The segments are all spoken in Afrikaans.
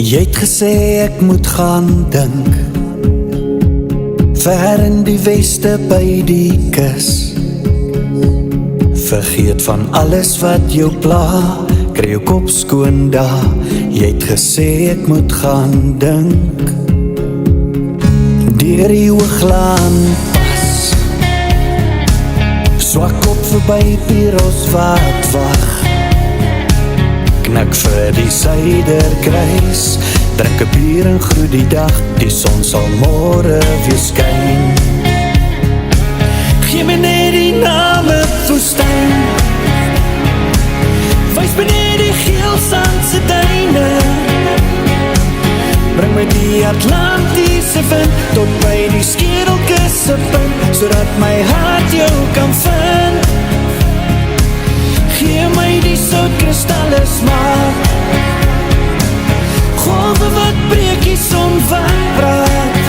Jy het gesê ek moet gaan dink, ver in die weste by die kus. Vergeet van alles wat jou pla, kry jou kop skoon daar. Jy het gesê ek moet gaan dink, deur die hooglaan pas, swak op verby Piros wat wag. Knik vir die suiderkruis, drink 'n bier en groet die dag, die son sal môre weer skyn. Gee my net die name woestyn, wys my net die geelsandse duine, bring my die Atlantiese wind tot by die skedelkusse punt, sodat my hart jou kan vind. Gee my die soutkristalle smaak, golwe wat breek die son wegpraat,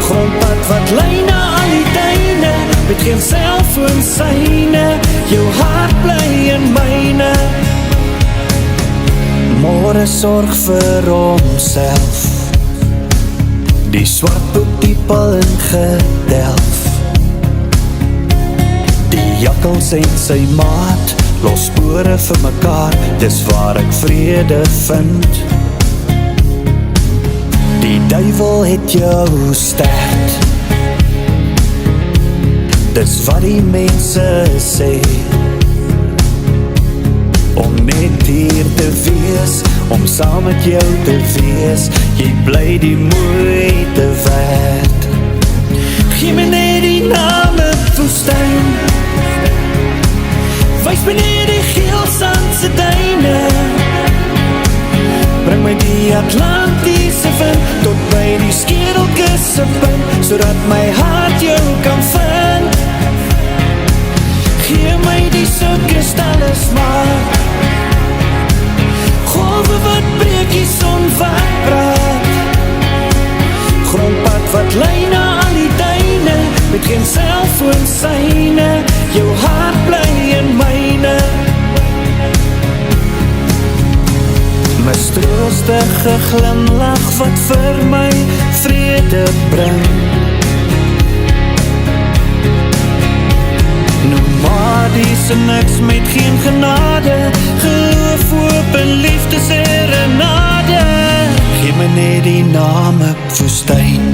grondpad wat lei na al die duine, met geen selfoon syne, jou hart bly in myne. Môre sorg vir homself, die swart boek die pal ingedelf, die jakkels en sy maat, los spore vir mekaar, dis waar ek vrede vind. Die duivel het jou stert, dis wat die mense sê, om net hier te wees, om saam met jou te wees, jy bly die moeite werd. Gee my net die name woestyn, wys my net die geelsandse duine, bring my die Atlantiese wind tot by die skedelkusse punt, sodat my hart jou kan vind. Gee my die soutkristalle smaak, golwe wat breek die son wegpraat, grondpad wat lei na al die duine, met geen selfoon syne, jou hart bly in myne. My stroostige glimlach wat vir my vrede bring, nomadies en niks met geen genade, geloof, hoop en liefde serenade. Gee my net die name woestyn,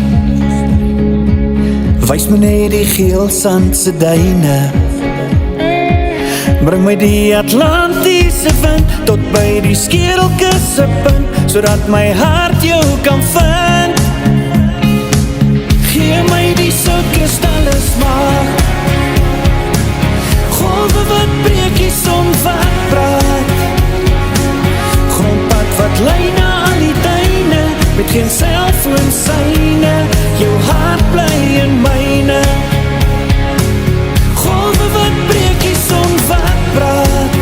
wys my net die geelsandse duine, bring my die Atlantiese wind tot by die skedelkusse punt, sodat my hart jou kan vind. Gee my die soutkristalle smaak, golwe wat breek die son wegpraat, grondpad wat lei na al die duine, met geen selfoon syne, jou hart bly in myne. Golwe wat breek die son wegpraat,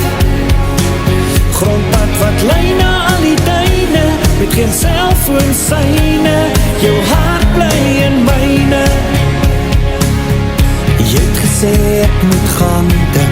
grondpad wat lei na al die duine, met geen selfoon syne, jou hart bly in myne. Jy het gesê ek moet gaan dink,